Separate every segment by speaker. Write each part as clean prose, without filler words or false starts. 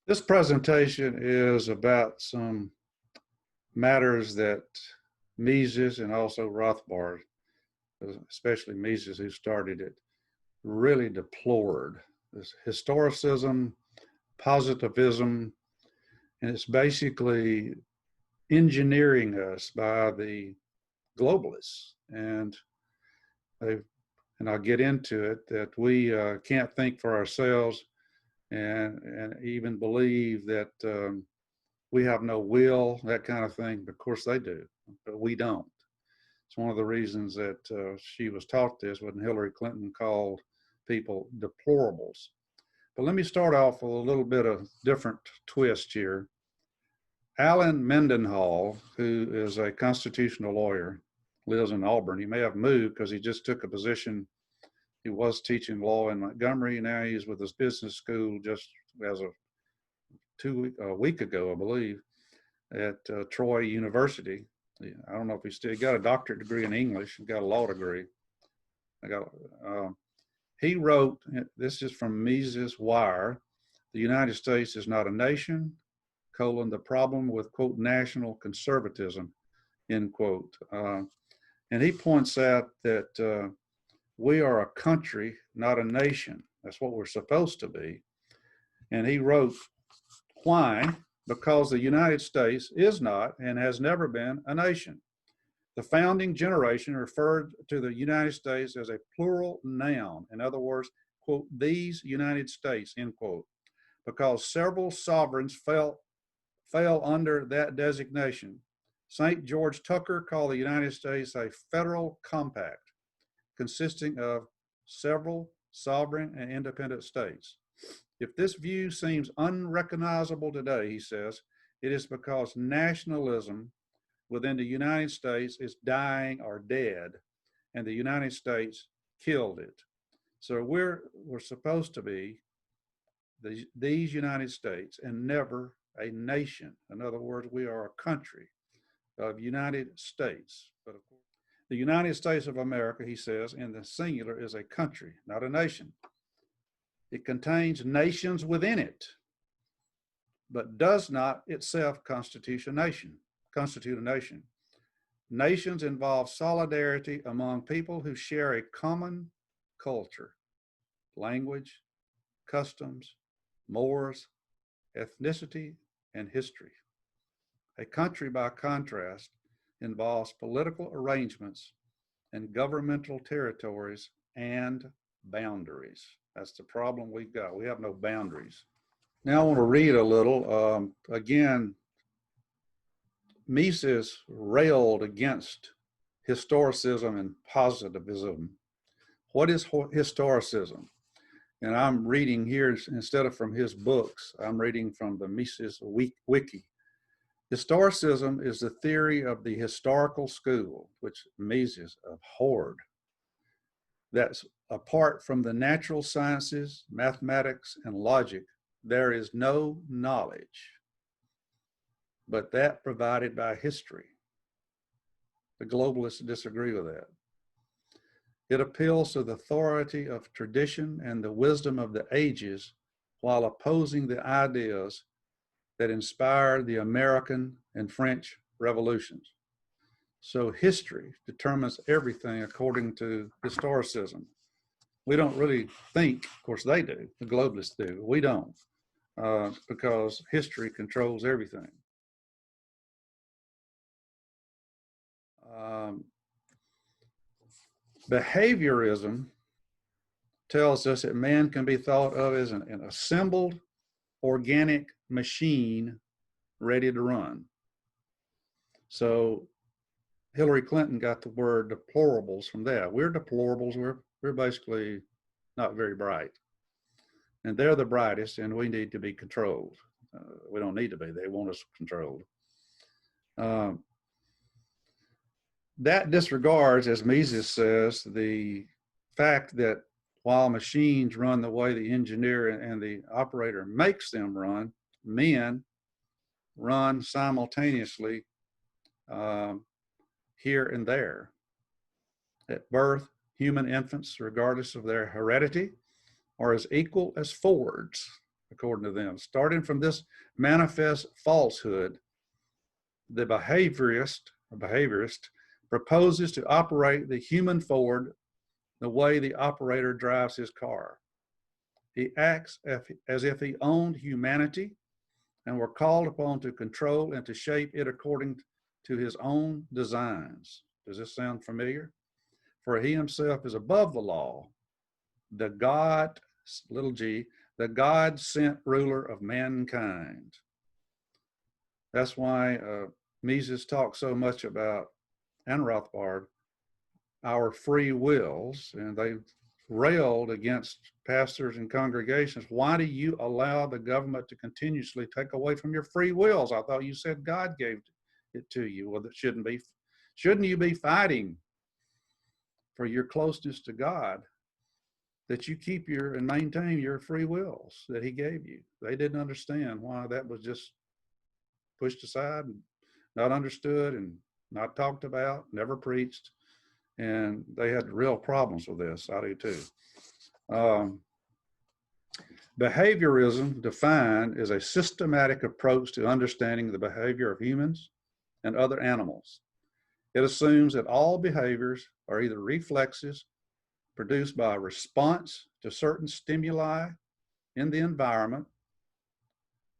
Speaker 1: This presentation is about some matters that Mises and also Rothbard, especially Mises who started it, really deplored. This historicism, positivism, and it's basically engineering us by the globalists. And I'll get into it, that we can't think for ourselves and even believe that we have no will, that kind of thing. Of course they do, but we don't. It's one of the reasons that she was taught this when Hillary Clinton called people deplorables. But let me start off with a little bit of different twist here. Alan Mendenhall, who is a constitutional lawyer, lives in Auburn. He may have moved because he just took a position. He was teaching law in Montgomery. Now he's with his business school just as a week ago, I believe, at Troy University. I don't know if he still got a doctorate degree in English, got a law degree. He wrote, this is from Mises Wire, "The United States is not a nation, the problem with, quote, national conservatism," end quote. And he points out that we are a country, not a nation. That's what we're supposed to be. And he wrote, why? Because the United States is not and has never been a nation. The founding generation referred to the United States as a plural noun. In other words, quote, these United States, end quote, because several sovereigns fell under that designation. St. George Tucker called the United States a federal compact consisting of several sovereign and independent states. If this view seems unrecognizable today, he says, it is because nationalism within the United States is dying or dead, and the United States killed it. So we're supposed to be these United States and never a nation. In other words, we are a country of United States. But of course, the United States of America, he says, in the singular is a country, not a nation. It contains nations within it, but does not itself constitute a nation. Nations involve solidarity among people who share a common culture, language, customs, mores, ethnicity, and history. A country, by contrast, involves political arrangements and governmental territories and boundaries. That's the problem we've got. We have no boundaries. Now I want to read a little. Again, Mises railed against historicism and positivism. What is historicism? And I'm reading here, instead of from his books, I'm reading from the Mises Wiki. Historicism is the theory of the historical school, which Mises abhorred, that's apart from the natural sciences, mathematics, and logic, there is no knowledge but that provided by history. The globalists disagree with that. It appeals to the authority of tradition and the wisdom of the ages while opposing the ideas that inspired the American and French revolutions. So history determines everything according to historicism. We don't really think, of course they do, the globalists do, we don't, because history controls everything. Behaviorism tells us that man can be thought of as an assembled organic machine ready to run. So Hillary Clinton got the word deplorables from that. We're deplorables, we're basically not very bright. And they're the brightest, and we need to be controlled. We don't need to be, they want us controlled. That disregards, as Mises says, the fact that while machines run the way the engineer and the operator makes them run, men run simultaneously here and there. At birth, human infants, regardless of their heredity, are as equal as Fords. according to them. Starting from this manifest falsehood, the behaviorist proposes to operate the human forward the way the operator drives his car. He acts as if he owned humanity and were called upon to control and to shape it according to his own designs. Does this sound familiar? For he himself is above the law, the God, little g, the God-sent ruler of mankind. That's why Mises talks so much about, and Rothbard, our free wills, and they railed against pastors and congregations. Why do you allow the government to continuously take away from your free wills? I thought you said God gave it to you. Well, that shouldn't be. Shouldn't you be fighting for your closeness to God, that you keep your and maintain your free wills that he gave you? They didn't understand why that was just pushed aside and not understood and not talked about, never preached. And they had real problems with this. I do too. Behaviorism, defined, is a systematic approach to understanding the behavior of humans and other animals. It assumes that all behaviors are either reflexes produced by a response to certain stimuli in the environment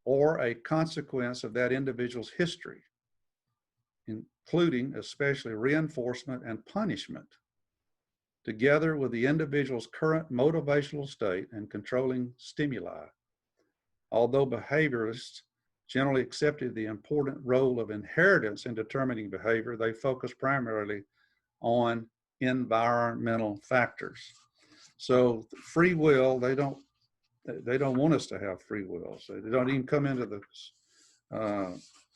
Speaker 1: or a consequence of that individual's history, including especially reinforcement and punishment, together with the individual's current motivational state and controlling stimuli. Although behaviorists generally accepted the important role of inheritance in determining behavior, they focus primarily on environmental factors. So free will, they don't want us to have free will. So they don't even come into the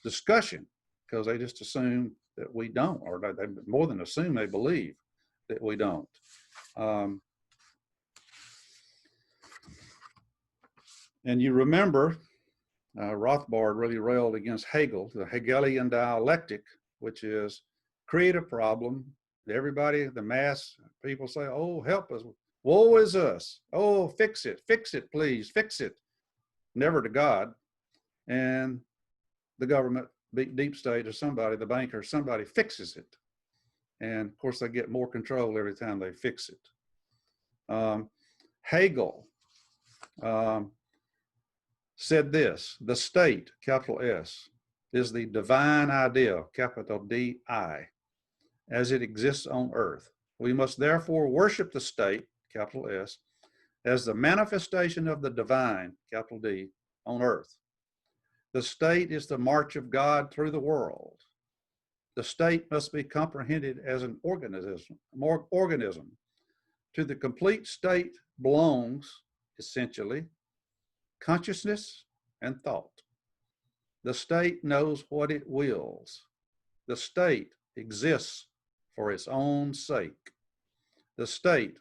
Speaker 1: discussion because they just assume that we don't, or they more than assume, they believe that we don't. And you remember, Rothbard really railed against Hegel, the Hegelian dialectic, which is create a problem. Everybody, the mass people say, oh, help us. Woe is us. Oh, fix it, please, fix it. Never to God. And the government, deep state or somebody, the banker, somebody fixes it. And of course, they get more control every time they fix it. Hegel said this: the state, capital S, is the divine idea, capital D-I, as it exists on earth. We must therefore worship the state, capital S, as the manifestation of the divine, capital D, on earth. The state is the march of God through the world. The state must be comprehended as an organism. To the complete state belongs, essentially, consciousness and thought. The state knows what it wills. The state exists for its own sake. The state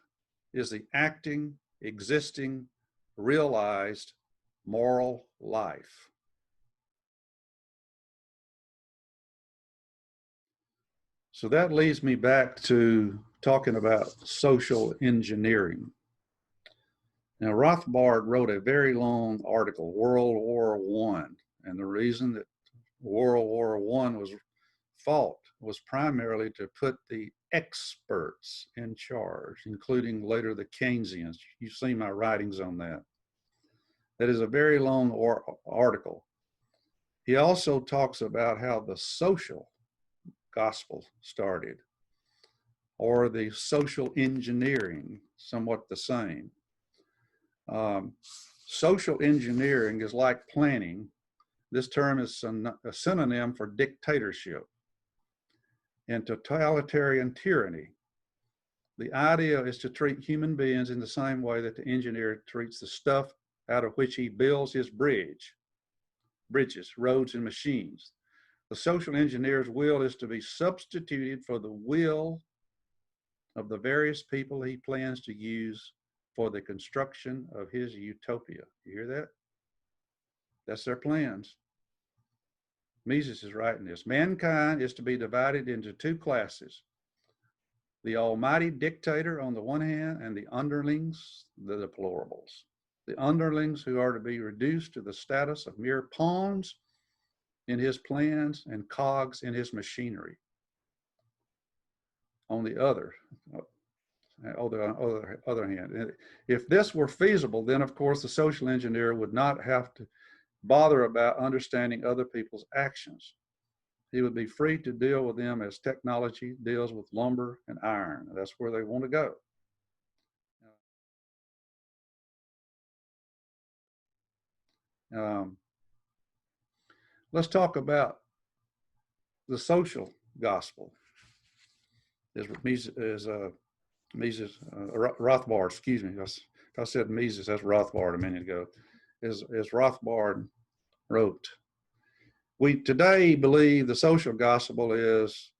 Speaker 1: is the acting, existing, realized moral life. So that leads me back to talking about social engineering. Now, Rothbard wrote a very long article, World War I, and the reason that World War I was fought was primarily to put the experts in charge, including later the Keynesians. You've seen my writings on that. That is a very long article. He also talks about how the social gospel started, or the social engineering, somewhat the same. Social engineering is like planning. This term is a synonym for dictatorship and totalitarian tyranny. The idea is to treat human beings in the same way that the engineer treats the stuff out of which he builds his bridges, roads, and machines. The social engineer's will is to be substituted for the will of the various people he plans to use for the construction of his utopia. You hear that? That's their plans. Mises is writing this. Mankind is to be divided into two classes: the almighty dictator on the one hand, and the underlings, the deplorables. the underlings who are to be reduced to the status of mere pawns in his plans and cogs in his machinery. On the other hand, if this were feasible, then of course the social engineer would not have to bother about understanding other people's actions. He would be free to deal with them as technology deals with lumber and iron. That's where they want to go. Let's talk about the social gospel. Mises Rothbard, excuse me. If I said Mises, that's Rothbard a minute ago. As Rothbard wrote, we today believe the social gospel is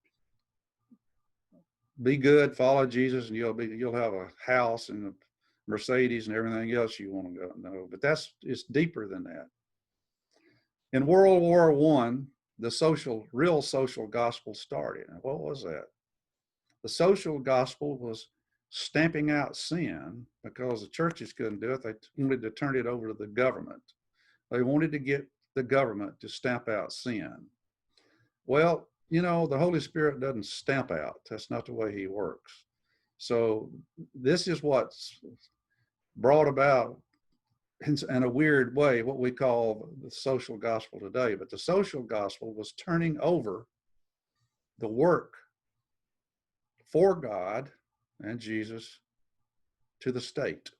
Speaker 1: be good, follow Jesus, and you'll have a house and a Mercedes and everything else you want to go. No, but it's deeper than that. In World War I, the real social gospel started. And what was that? The social gospel was stamping out sin because the churches couldn't do it. They wanted to turn it over to the government. They wanted to get the government to stamp out sin. Well, you know, the Holy Spirit doesn't stamp out. That's not the way he works. So this is what's brought about in a weird way what we call the social gospel today. But the social gospel was turning over the work for God and Jesus to the state.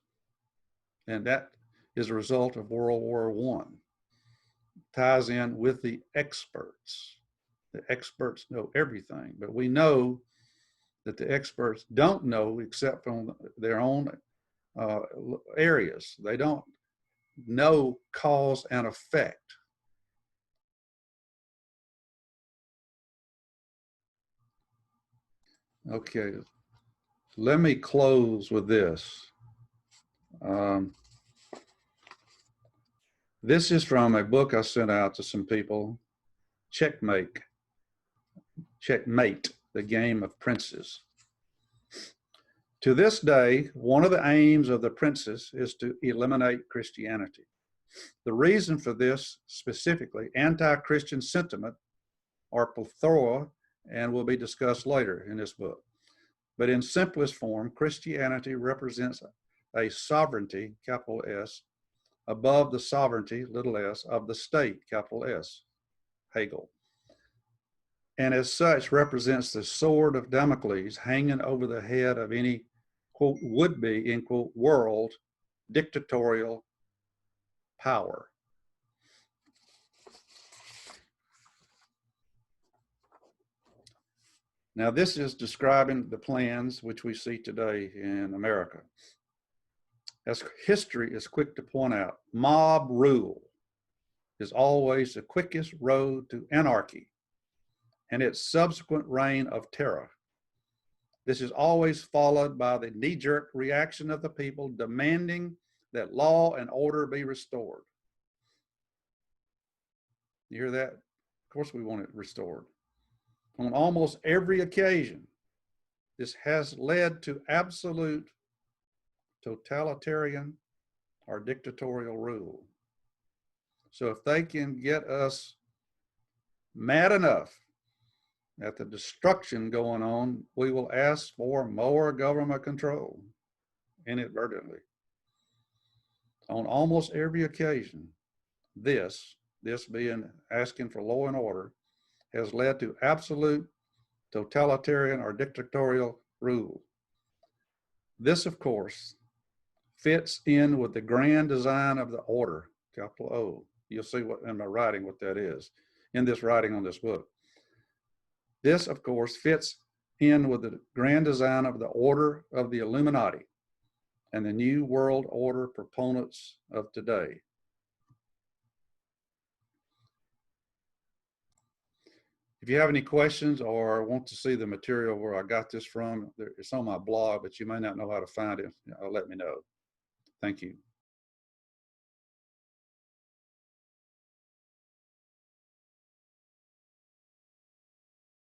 Speaker 1: And that is a result of World War I. Ties in with the experts. The experts know everything, but we know that the experts don't know except from their own areas. They don't know cause and effect. Okay, let me close with this. This is from a book I sent out to some people, Checkmate, the Game of Princes. To this day, one of the aims of the princes is to eliminate Christianity. The reason for this, specifically, anti-Christian sentiment are plethora and will be discussed later in this book. But in simplest form, Christianity represents a sovereignty, capital S, above the sovereignty, little s, of the state, capital S, Hegel. And as such represents the sword of Damocles hanging over the head of any, quote, would-be, end quote, world dictatorial power. Now, this is describing the plans which we see today in America. As history is quick to point out, mob rule is always the quickest road to anarchy and its subsequent reign of terror. This is always followed by the knee-jerk reaction of the people demanding that law and order be restored. You hear that? Of course we want it restored. On almost every occasion, this has led to absolute totalitarian or dictatorial rule. So if they can get us mad enough at the destruction going on, we will ask for more government control inadvertently. On almost every occasion, this being asking for law and order, has led to absolute totalitarian or dictatorial rule. This, of course, fits in with the grand design of the order, capital O. You'll see what in my writing what that is, in this writing on this book. This, of course, fits in with the grand design of the order of the Illuminati and the New World Order proponents of today. If you have any questions or want to see the material where I got this from, it's on my blog, but you may not know how to find it. Let me know. Thank you.